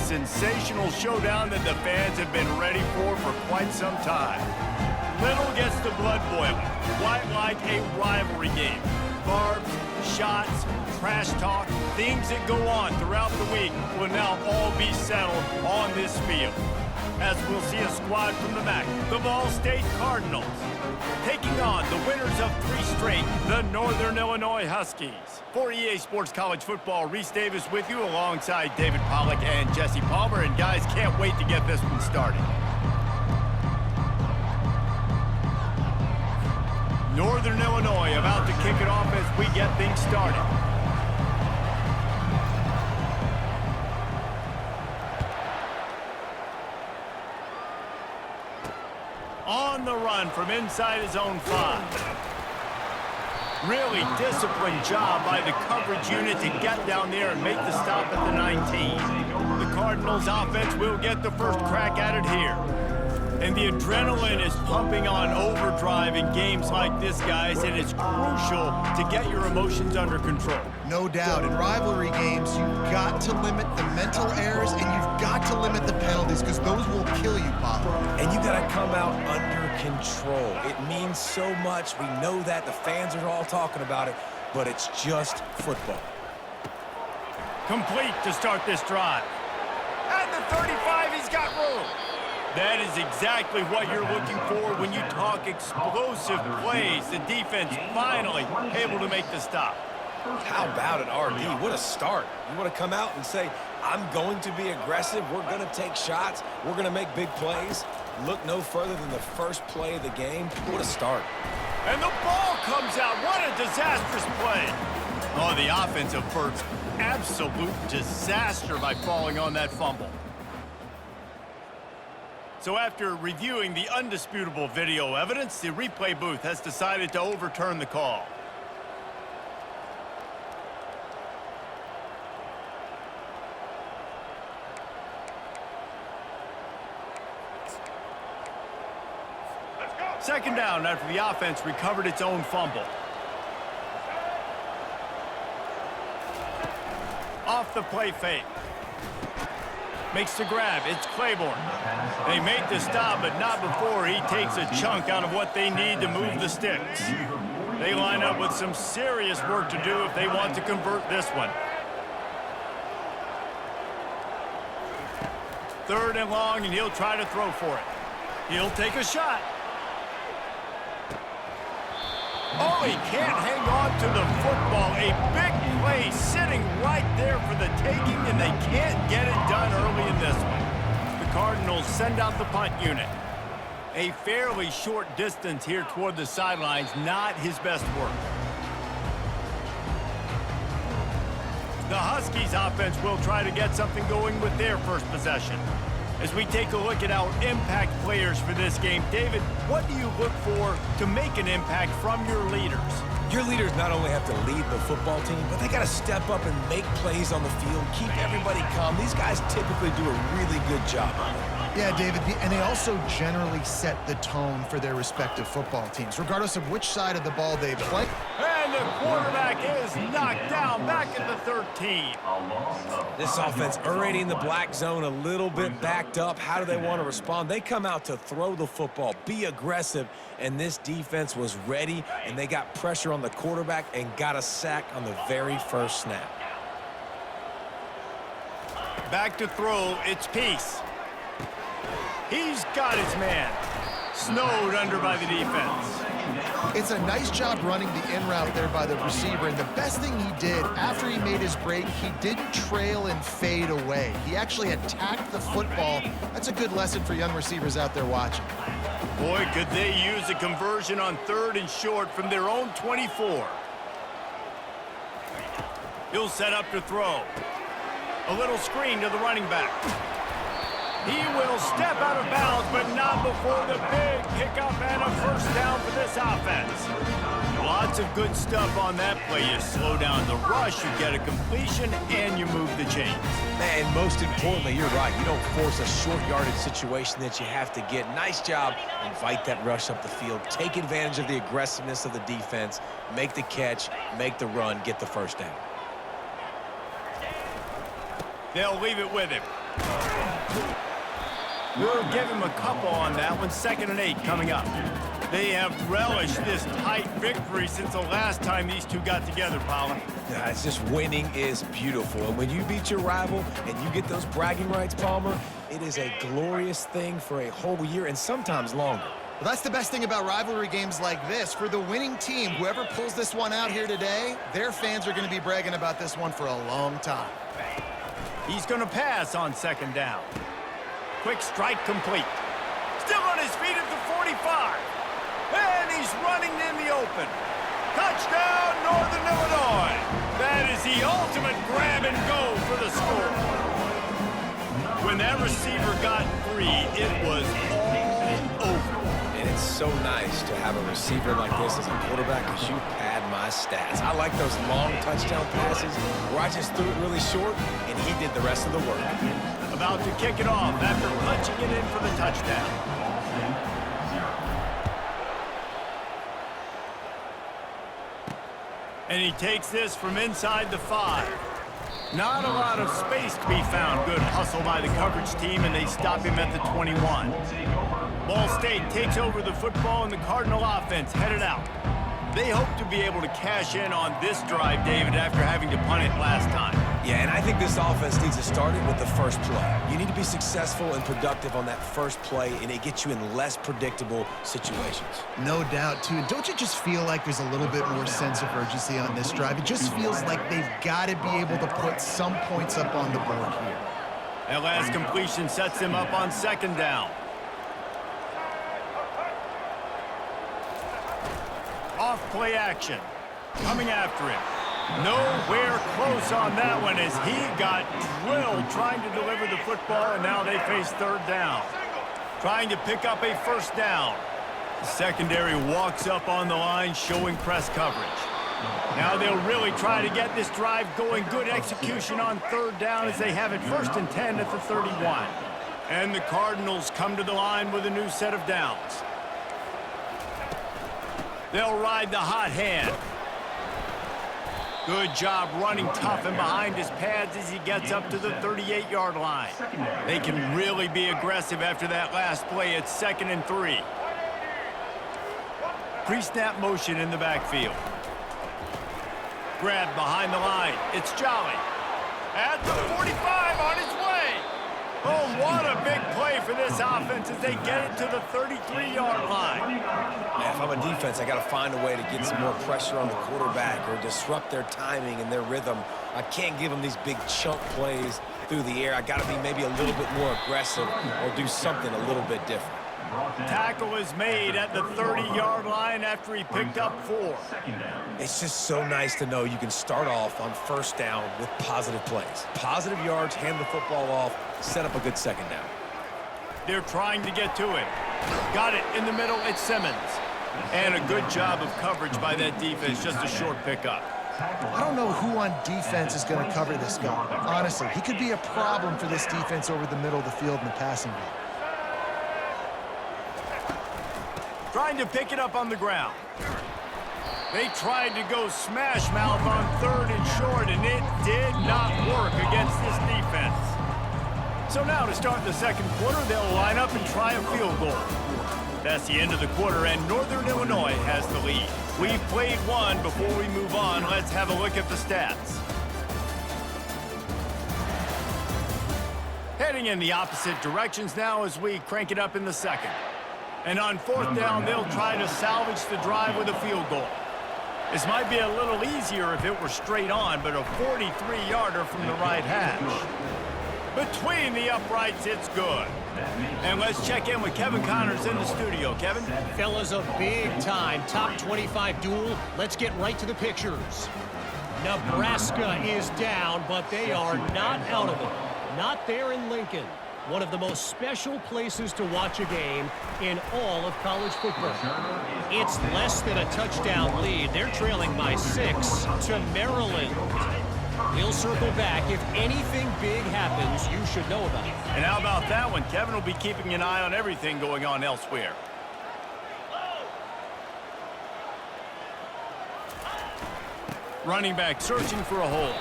sensational showdown that the fans have been ready for quite some time. Little gets the blood boiling, quite like a rivalry game. Barbs, shots, trash talk, things that go on throughout the week will now all be settled on this field. As we'll see a squad from the MAC, the Ball State Cardinals, taking on the winners of 3 straight, the Northern Illinois Huskies. For EA Sports College Football, Reese Davis with you alongside David Pollack and Jesse Palmer. And guys, can't wait to get this one started. Northern Illinois about to kick it off as we get things started. On the run from inside his own 5. Really disciplined job by the coverage unit to get down there and make the stop at the 19. The Cardinals offense will get the first crack at it here. And the adrenaline is pumping on overdrive in games like this, guys, and it's crucial to get your emotions under control. No doubt. In rivalry games, you've got to limit the mental errors and you've got to limit the penalties because those will kill you, Pop. And you got to come out under control. It means so much. We know that. The fans are all talking about it, but it's just football. Complete to start this drive. At the 35, he's got room. That is exactly what you're looking for when you talk explosive plays. The defense finally able to make the stop. How about it, RD? What a start. You want to come out and say, I'm going to be aggressive. We're going to take shots. We're going to make big plays. Look no further than the first play of the game. What a start. And the ball comes out. What a disastrous play. Oh, the offense averts absolute disaster by falling on that fumble. So after reviewing the undisputable video evidence, the replay booth has decided to overturn the call. Second down after the offense recovered its own fumble. Off the play fake. Makes the grab. It's Claiborne. They make the stop, but not before he takes a chunk out of what they need to move the sticks. They line up with some serious work to do if they want to convert this one. 3rd and long, and he'll try to throw for it. He'll take a shot. Oh, he can't hang on to the football. A big play sitting right there for the taking, and they can't get it done early in this one. The Cardinals send out the punt unit. A fairly short distance here toward the sidelines, not his best work. The Huskies offense will try to get something going with their first possession. As we take a look at our impact players for this game, David, what do you look for to make an impact from your leaders? Your leaders not only have to lead the football team, but they got to step up and make plays on the field, keep everybody calm. These guys typically do a really good job on it. Yeah, David, and they also generally set the tone for their respective football teams, regardless of which side of the ball they play. And the quarterback is knocked down back at the 13. This offense already in the black zone, a little bit backed up. How do they want to respond? They come out to throw the football, be aggressive, and this defense was ready, and they got pressure on the quarterback and got a sack on the very first snap. Back to throw, it's Peace. He's got his man. Snowed under by the defense. It's a nice job running the in route there by the receiver, and the best thing he did after he made his break, he didn't trail and fade away. He actually attacked the football. That's a good lesson for young receivers out there watching. Boy, could they use a conversion on 3rd and short from their own 24. He'll set up to throw. A little screen to the running back. He will step out of bounds, but not before the big pickup and a first down for this offense. Lots of good stuff on that play. You slow down the rush, you get a completion, and you move the chains. And most importantly, you're right. You don't force a short yardage situation that you have to get. Nice job. Invite that rush up the field. Take advantage of the aggressiveness of the defense. Make the catch, make the run, get the first down. They'll leave it with him. We'll give him a couple on that one. 2nd and 8 coming up. They have relished this tight victory since the last time these two got together, Paula. Yeah, it's just winning is beautiful. And when you beat your rival and you get those bragging rights, Palmer, it is a glorious thing for a whole year and sometimes longer. Well, that's the best thing about rivalry games like this. For the winning team, whoever pulls this one out here today, their fans are going to be bragging about this one for a long time. He's going to pass on 2nd down. Quick strike complete. Still on his feet at the 45. And he's running in the open. Touchdown, Northern Illinois. That is the ultimate grab and go for the score. When that receiver got free, it was all over. And it's so nice to have a receiver like this as a quarterback because you pad my stats. I like those long touchdown passes where I just threw it really short and he did the rest of the work. About to kick it off after punching it in for the touchdown. And he takes this from inside the 5. Not a lot of space to be found. Good hustle by the coverage team, and they stop him at the 21. Ball State takes over the football, and the Cardinal offense headed out. They hope to be able to cash in on this drive, David, after having to punt it last time. Yeah, and I think this offense needs to start it with the first play. You need to be successful and productive on that first play, and it gets you in less predictable situations. No doubt, too. Don't you just feel like there's a little bit more sense of urgency on this drive? It just feels like they've got to be able to put some points up on the board here. That last completion sets him up on 2nd down. Off play action. Coming after him. Nowhere close on that one as he got drilled trying to deliver the football, and now they face 3rd down. Trying to pick up a 1st down. The secondary walks up on the line showing press coverage. Now they'll really try to get this drive going. Good execution on 3rd down as they have it 1st and 10 at the 31. And the Cardinals come to the line with a new set of downs. They'll ride the hot hand. Good job running tough and behind his pads as he gets up to the 38-yard line. They can really be aggressive after that last play. It's 2nd and 3. Pre-snap motion in the backfield. Grab behind the line. It's Jolly. At the 45 on his way. Oh, what a big play for this offense as they get it to the 33-yard line. Man, if I'm a defense, I got to find a way to get some more pressure on the quarterback or disrupt their timing and their rhythm. I can't give them these big chunk plays through the air. I got to be maybe a little bit more aggressive or do something a little bit different. Tackle is made at the 30-yard line after he picked up 4. It's just so nice to know you can start off on 1st down with positive plays. Positive yards, hand the football off, set up a good 2nd down. They're trying to get to it. Got it in the middle. It's Simmons. And a good job of coverage by that defense. Just a short pickup. I don't know who on defense is going to cover this guy. Honestly, he could be a problem for this defense over the middle of the field in the passing game. Trying to pick it up on the ground. They tried to go smash mouth on 3rd and short, and it did not work against this defense. So now to start the 2nd quarter, they'll line up and try a field goal. That's the end of the quarter, and Northern Illinois has the lead. We've played one. Before we move on, let's have a look at the stats. Heading in the opposite directions now as we crank it up in the 2nd. And on 4th down, they'll try to salvage the drive with a field goal. This might be a little easier if it were straight on, but a 43-yarder from the right hash. Between the uprights, it's good. And let's check in with Kevin Connors in the studio. Kevin? Fellas, a big-time top 25 duel. Let's get right to the pictures. Nebraska is down, but they are not out of it. Not there in Lincoln. One of the most special places to watch a game in all of college football. It's less than a touchdown lead. They're trailing by 6 to Maryland. We'll circle back. If anything big happens, you should know about it. And how about that one? Kevin will be keeping an eye on everything going on elsewhere. Running back searching for a hole.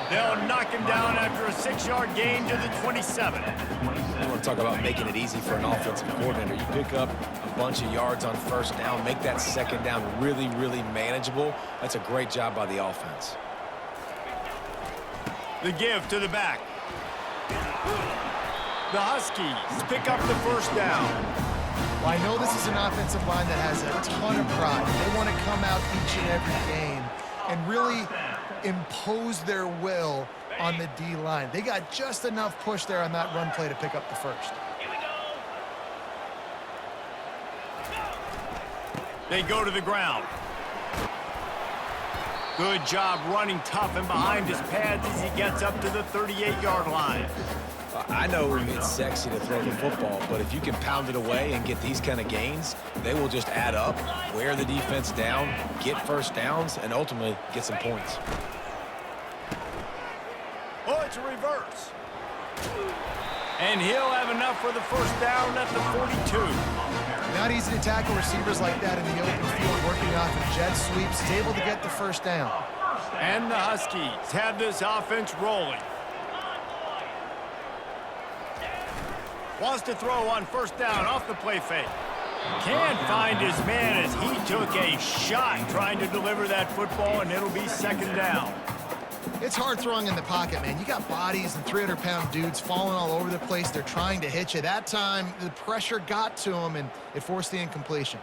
They'll knock him down after a 6-yard gain to the 27. You want to talk about making it easy for an offensive coordinator. You pick up a bunch of yards on first down, make that second down really, really manageable. That's a great job by the offense. The give to the back. The Huskies pick up the first down. Well, I know this is an offensive line that has a ton of pride. They want to come out each and every game and really impose their will on the D-line. They got just enough push there on that run play to pick up the first. They go to the ground. Good job running tough and behind his pads as he gets up to the 38-yard line. I know it's sexy to throw the football, but if you can pound it away and get these kind of gains, they will just add up, wear the defense down, get first downs, and ultimately get some points. Oh, it's a reverse. And he'll have enough for the first down at the 42. Not easy to tackle receivers like that in the open field, working off of jet sweeps. He's able to get the first down. And the Huskies have this offense rolling. Wants to throw on first down off the play fake. Can't find his man as he took a shot trying to deliver that football, and it'll be second down. It's hard throwing in the pocket, man. You got bodies and 300-pound dudes falling all over the place. They're trying to hit you. That time, the pressure got to him, and it forced the incompletion.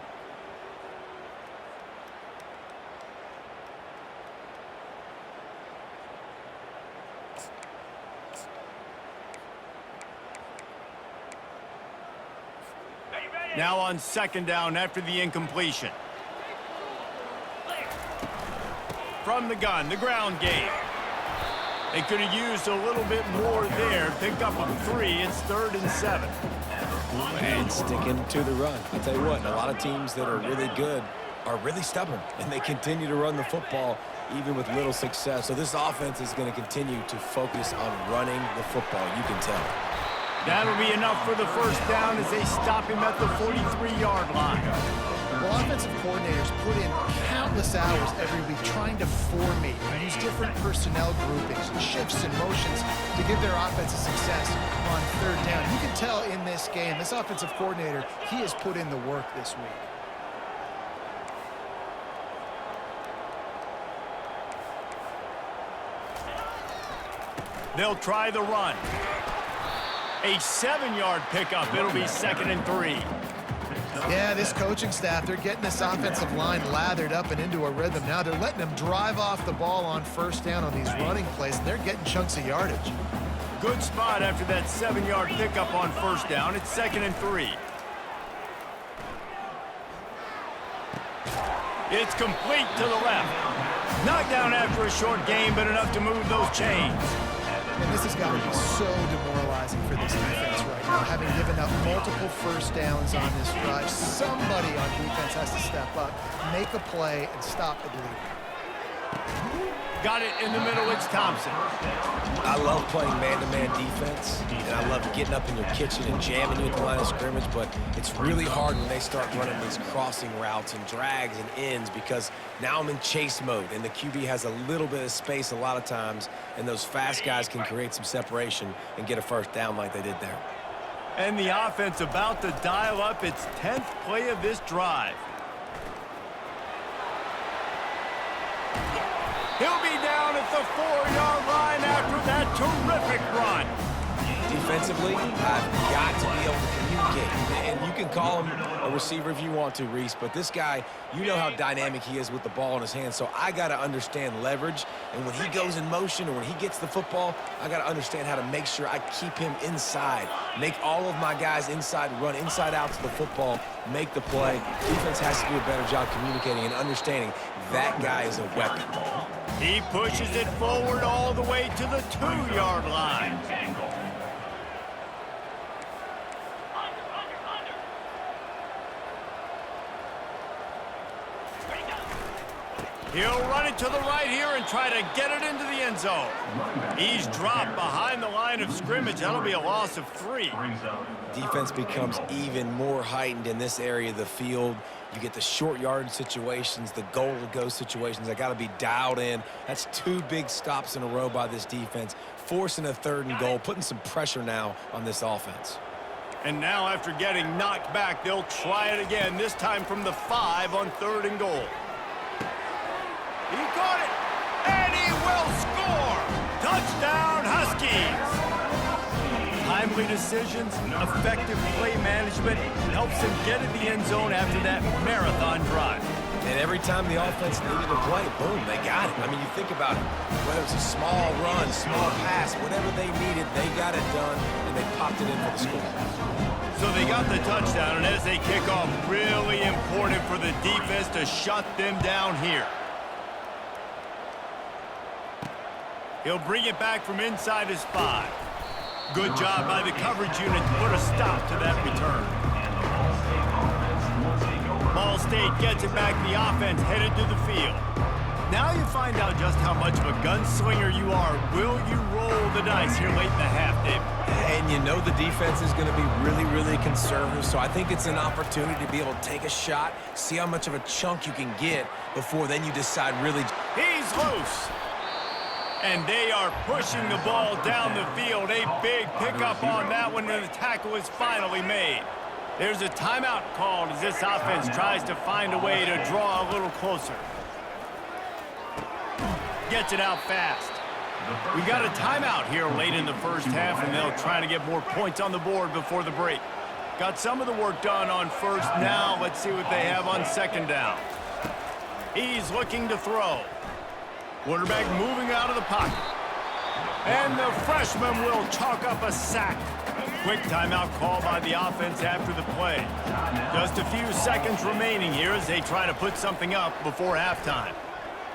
Now on second down after the incompletion. From the gun, the ground game. They could have used a little bit more there. Pick up a 3. It's 3rd and 7. And sticking to the run. I'll tell you what, a lot of teams that are really good are really stubborn, and they continue to run the football even with little success. So this offense is going to continue to focus on running the football, you can tell. That'll be enough for the first down as they stop him at the 43-yard line. Well, offensive coordinators put in countless hours every week trying to formate and use different personnel groupings and shifts and motions to give their offense a success on third down. You can tell in this game, this offensive coordinator, he has put in the work this week. They'll try the run. A 7-yard pickup. It'll be 2nd and 3. Yeah, this coaching staff, they're getting this offensive line lathered up and into a rhythm. Now they're letting them drive off the ball on first down on these running plays, and they're getting chunks of yardage. Good spot after that 7-yard pickup on first down. It's 2nd and 3. It's complete to the left. Knocked down after a short gain, but enough to move those chains. And this has got to be so demoralizing for this defense right now, having given up multiple first downs on this drive. Somebody on defense has to step up, make a play, and stop the bleeding. Got it in the middle. It's Thompson. I love playing man-to-man defense, and I love getting up in your kitchen and jamming you at the line of scrimmage, but it's really hard when they start running these crossing routes and drags and ends because now I'm in chase mode, and the QB has a little bit of space a lot of times, and those fast guys can create some separation and get a first down like they did there. And the offense about to dial up its 10th play of this drive. He'll be down at the 4-yard line after that terrific run. Defensively, I've got to be able to communicate. And you can call him a receiver if you want to, Reese, but this guy, you know how dynamic he is with the ball in his hands, so I got to understand leverage. And when he goes in motion or when he gets the football, I got to understand how to make sure I keep him inside. Make all of my guys inside, run inside out to the football, make the play. Defense has to do a better job communicating and understanding that guy is a weapon. He pushes it forward all the way to the 2-yard line. He'll run it to the right here and try to get it into the end zone. He's dropped behind the line of scrimmage. That'll be a loss of 3. Defense becomes even more heightened in this area of the field You get the short yardage situations, the goal-to-go situations. They got to be dialed in. That's 2 big stops in a row by this defense, forcing a 3rd and goal, putting some pressure now on this offense. And now after getting knocked back, they'll try it again, this time from the 5 on 3rd and goal. He got it, and he will score! Touchdown, Huskies! Timely decisions, effective play management helps him get in the end zone after that marathon drive. And every time the offense needed a play, boom, they got it. I mean, you think about it. Whether it's a small run, small pass, whatever they needed, they got it done, and they popped it in for the score. So they got the touchdown, and as they kick off, really important for the defense to shut them down here. He'll bring it back from inside his 5. Good job by the coverage unit to put a stop to that return. Ball State gets it back. The offense headed to the field. Now you find out just how much of a gunslinger you are. Will you roll the dice here late in the half, Dave? And you know the defense is going to be really, really conservative, so I think it's an opportunity to be able to take a shot, see how much of a chunk you can get before then you decide really. He's loose. And they are pushing the ball down the field. A big pickup on that one, and the tackle is finally made. There's a timeout called as this offense tries to find a way to draw a little closer. Gets it out fast. We got a timeout here late in the first half, and they'll try to get more points on the board before the break. Got some of the work done on first. Now let's see what they have on 2nd down. He's looking to throw. Quarterback moving out of the pocket. And the freshman will chalk up a sack. Quick timeout call by the offense after the play. Just a few seconds remaining here as they try to put something up before halftime.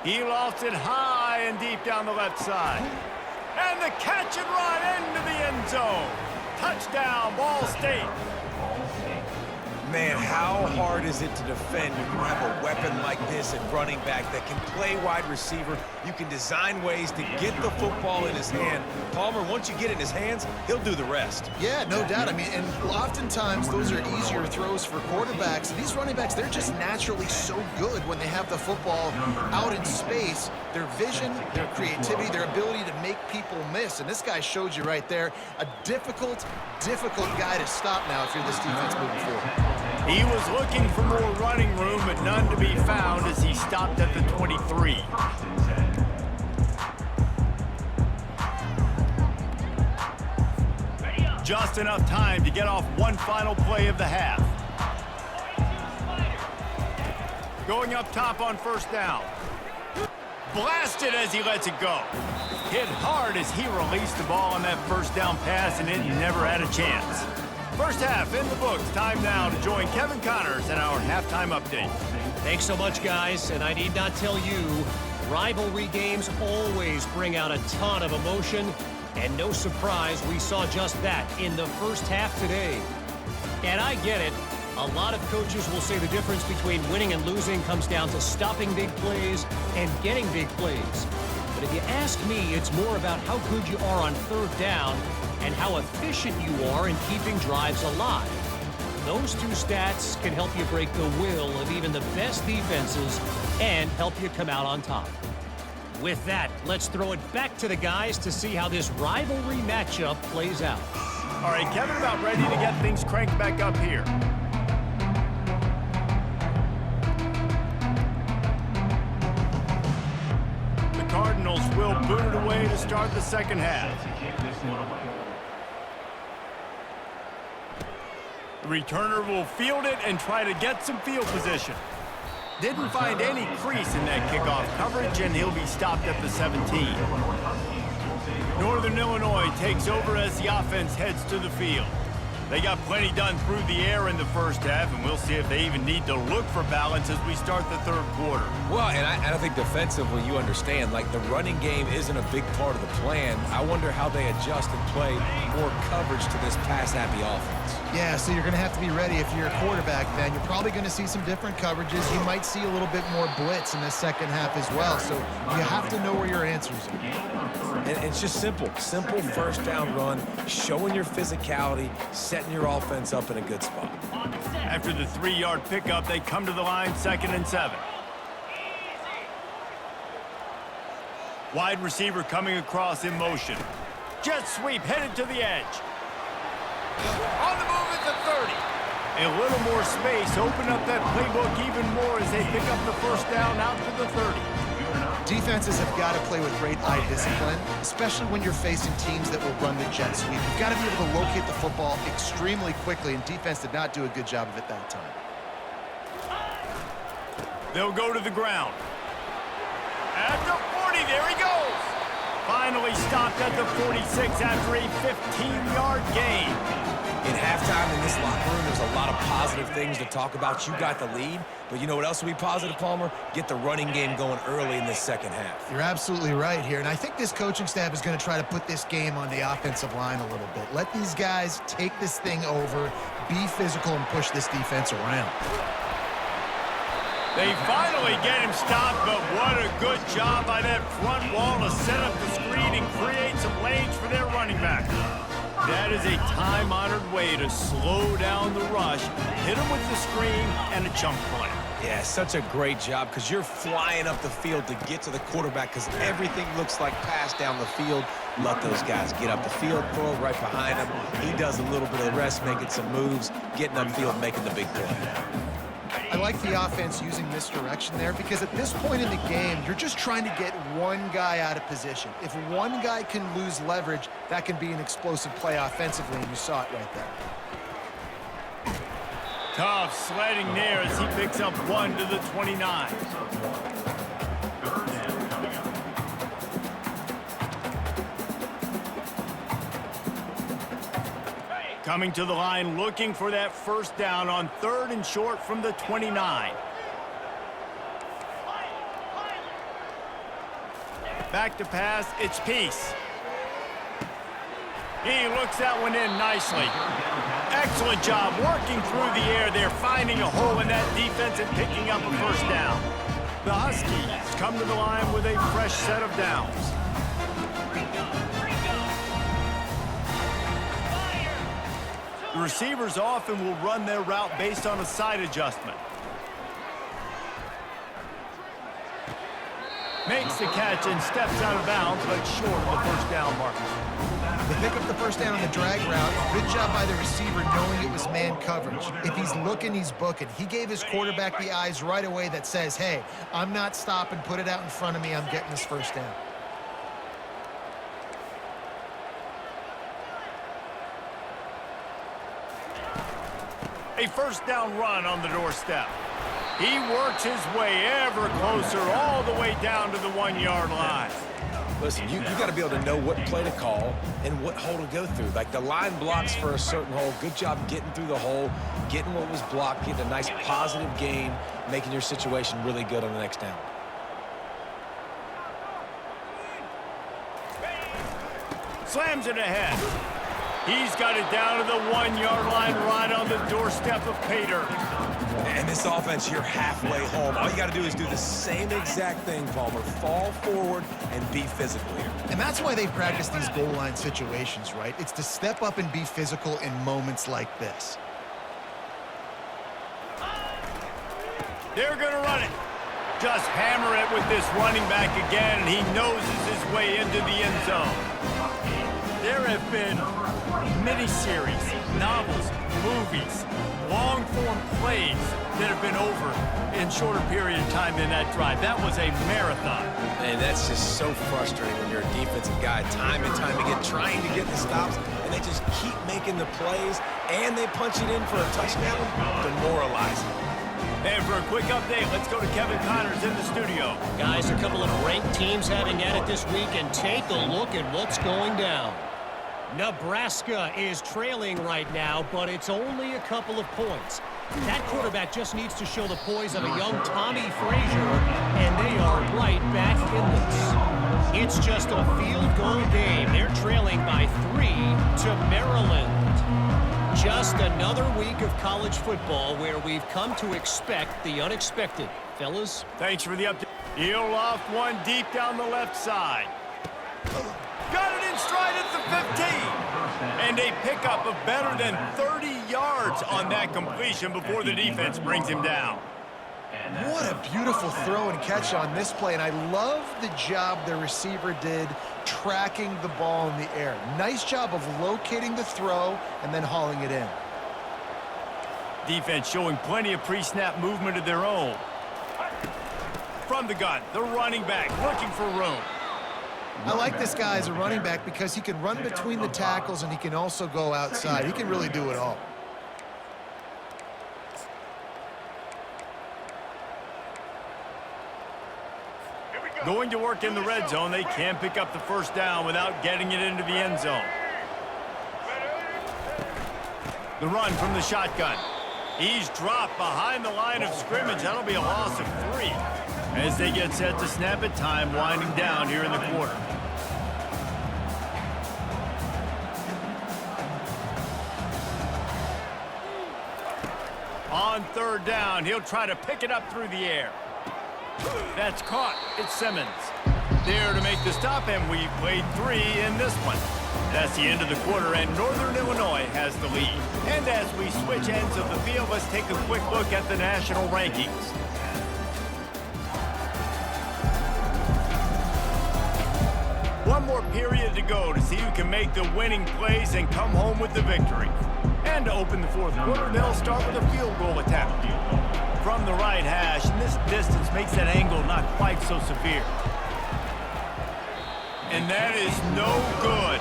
He lofts it high and deep down the left side. And the catch and run into the end zone. Touchdown, Ball State. Man, how hard is it to defend when you have a weapon like this at running back that can play wide receiver? You can design ways to get the football in his hand. Palmer, once you get it in his hands, he'll do the rest. Yeah, no doubt. I mean, and oftentimes those are easier throws for quarterbacks. These running backs, they're just naturally so good when they have the football out in space. Their vision, their creativity, their ability to make people miss. And this guy showed you right there, a difficult guy to stop now if you're this defense moving forward. He was looking for more running room, but none to be found as he stopped at the 23. Just enough time to get off one final play of the half. Going up top on 1st down. Blasted as he lets it go. Hit hard as he released the ball on that 1st down pass, and it never had a chance. First half in the books. Time now to join Kevin Connors in our halftime update. Thanks so much, guys, and I need not tell you, rivalry games always bring out a ton of emotion, and no surprise, we saw just that in the first half today. And I get it. A lot of coaches will say the difference between winning and losing comes down to stopping big plays and getting big plays. But if you ask me, it's more about how good you are on 3rd down and how efficient you are in keeping drives alive. Those 2 stats can help you break the will of even the best defenses and help you come out on top. With that, let's throw it back to the guys to see how this rivalry matchup plays out. All right, Kevin, about ready to get things cranked back up here. The Cardinals will boot it away to start the 2nd half. The returner will field it and try to get some field position. Didn't find any crease in that kickoff coverage, and he'll be stopped at the 17. Northern Illinois takes over as the offense heads to the field. They got plenty done through the air in the first half, and we'll see if they even need to look for balance as we start the 3rd quarter. Well, and I think defensively, you understand, like the running game isn't a big part of the plan. I wonder how they adjust and play more coverage to this pass-happy offense. Yeah, so you're going to have to be ready if you're a quarterback, then. You're probably going to see some different coverages. You might see a little bit more blitz in the 2nd half as well, so you have to know where your answers are. And it's just simple 1st down run, showing your physicality, setting setting your offense up in a good spot. After the 3-yard pickup, they come to the line, 2nd and 7. Wide receiver coming across in motion. Jet sweep headed to the edge. On the move at the 30. A little more space, open up that playbook even more as they pick up the first down out to the 30. Defenses have got to play with great eye discipline, especially when you're facing teams that will run the jet sweep. You've got to be able to locate the football extremely quickly, and defense did not do a good job of it that time. They'll go to the ground. At the 40, there he goes. Finally stopped at the 46 after a 15-yard gain. In halftime in this locker room, there's a lot of positive things to talk about. You got the lead, but you know what else will be positive, Palmer? Get the running game going early in this second half. You're absolutely right here, and I think this coaching staff is going to try to put this game on the offensive line a little bit. Let these guys take this thing over, be physical, and push this defense around. They finally get him stopped, but what a good job by that front wall to set up the screen and create some lanes for their running back. That is a time-honored way to slow down the rush, hit him with the screen, and a chunk play. Yeah, such a great job because you're flying up the field to get to the quarterback because everything looks like pass down the field. Let those guys get up the field, throw it right behind him. He does a little bit of the rest, making some moves, getting upfield, making the big play. I like the offense using misdirection there because at this point in the game, you're just trying to get one guy out of position. If one guy can lose leverage, that can be an explosive play offensively, and you saw it right there. Tough sledding there as he picks up 1 to the 29. Coming to the line, looking for that first down on 3rd and short from the 29. Back to pass, it's Peace. He looks that one in nicely. Excellent job working through the air there, finding a hole in that defense and picking up a first down. The Huskies come to the line with a fresh set of downs. The receivers often will run their route based on a side adjustment. Makes the catch and steps out of bounds, but short of the first down marker. They pick up the first down on the drag route. Good job by the receiver knowing it was man coverage. If he's looking, he's booking. He gave his quarterback the eyes right away that says, hey, I'm not stopping, put it out in front of me, I'm getting this first down. A first down run on the doorstep. He works his way ever closer all the way down to the 1-yard line. Listen, you got to be able to know what play to call and what hole to go through. Like the line blocks for a certain hole. Good job getting through the hole, getting what was blocked, getting a nice positive gain, making your situation really good on the next down. Slams it ahead. He's got it down to the 1-yard line right on the doorstep of Pater. And this offense, you're halfway home. All you got to do is do the same exact thing, Palmer. Fall forward and be physical here. And that's why they practice these goal line situations, right? It's to step up and be physical in moments like this. They're going to run it. Just hammer it with this running back again, and he noses his way into the end zone. There have been miniseries, novels, movies, long-form plays that have been over in shorter period of time than that drive. That was a marathon. And that's just so frustrating when you're a defensive guy, time and time again, trying to get the stops, and they just keep making the plays, and they punch it in for a touchdown. Demoralizing. And for a quick update, let's go to Kevin Connors in the studio. Guys, a couple of ranked teams having at it this week, and take a look at what's going down. Nebraska is trailing right now, but it's only a couple of points. That quarterback just needs to show the poise of a young Tommy Frazier, and they are right back in this. It's just a field goal game. They're trailing by 3 to Maryland. Just another week of college football where we've come to expect the unexpected. Fellas? Thanks for the update. He'll loft one deep down the left side. Got it in stride at the 15. And a pickup of better than 30 yards on that completion before the defense brings him down. What a beautiful throw and catch on this play, and I love the job the receiver did tracking the ball in the air. Nice job of locating the throw and then hauling it in. Defense showing plenty of pre-snap movement of their own. From the gun, the running back looking for room. I like this guy as a running back because he can run between the tackles and he can also go outside. He can really do it all. Going to work in the red zone, they can pick up the first down without getting it into the end zone. The run from the shotgun. He's dropped behind the line of scrimmage. That'll be a loss of 3. As they get set to snap it, time winding down here in the quarter. On third down, he'll try to pick it up through the air. That's caught. It's Simmons. There to make the stop, and we played 3 in this one. That's the end of the quarter, and Northern Illinois has the lead. And as we switch ends of the field, let's take a quick look at the national rankings. One more period to go to see who can make the winning plays and come home with the victory. And to open the fourth quarter, they'll start with a field goal attempt. From the right hash, and this distance makes that angle not quite so severe. And that is no good.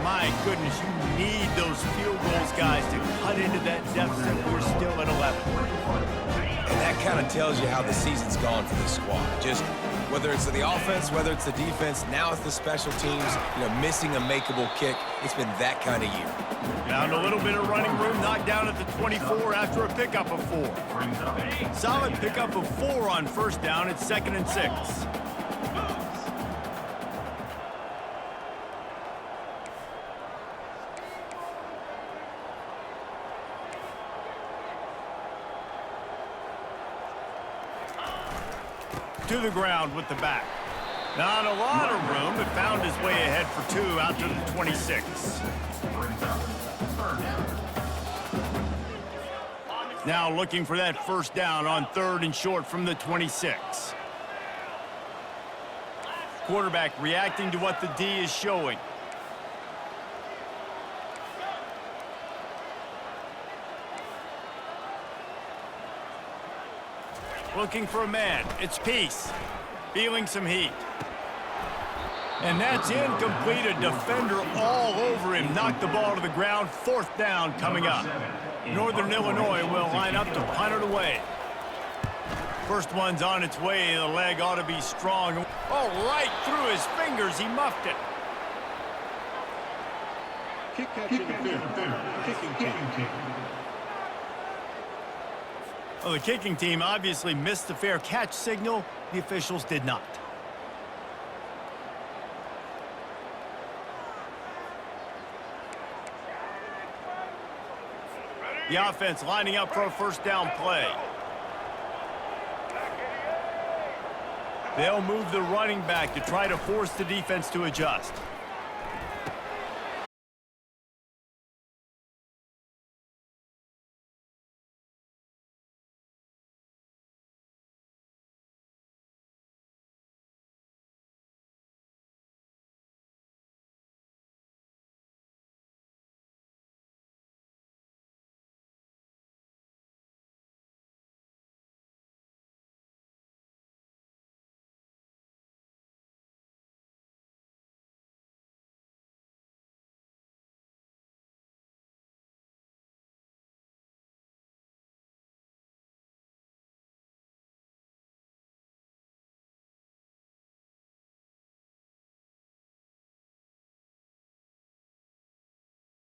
My goodness, you need those field goals, guys, to cut into that deficit. We're still at 11. And that kind of tells you how the season's gone for this squad. Just whether it's the offense, whether it's the defense, now it's the special teams, missing a makeable kick. It's been that kind of year. Found a little bit of running room, knocked down at the 24 after a pickup of 4. Solid pickup of 4 on first down. It's 2nd and 6. To the ground with the back. Not a lot of room, but found his way ahead for 2 out to the 26. Now looking for that first down on 3rd and short from the 26. Quarterback reacting to what the D is showing. Looking for a man. It's Peace. Feeling some heat. And that's incomplete. A defender all over him. Knocked the ball to the ground. 4th down coming up. Northern Illinois will line up to punt it away. First one's on its way. The leg ought to be strong. Oh, right through his fingers. He muffed it. Kicking team. Well, the kicking team obviously missed the fair catch signal. The officials did not. The offense lining up for a first down play. They'll move the running back to try to force the defense to adjust.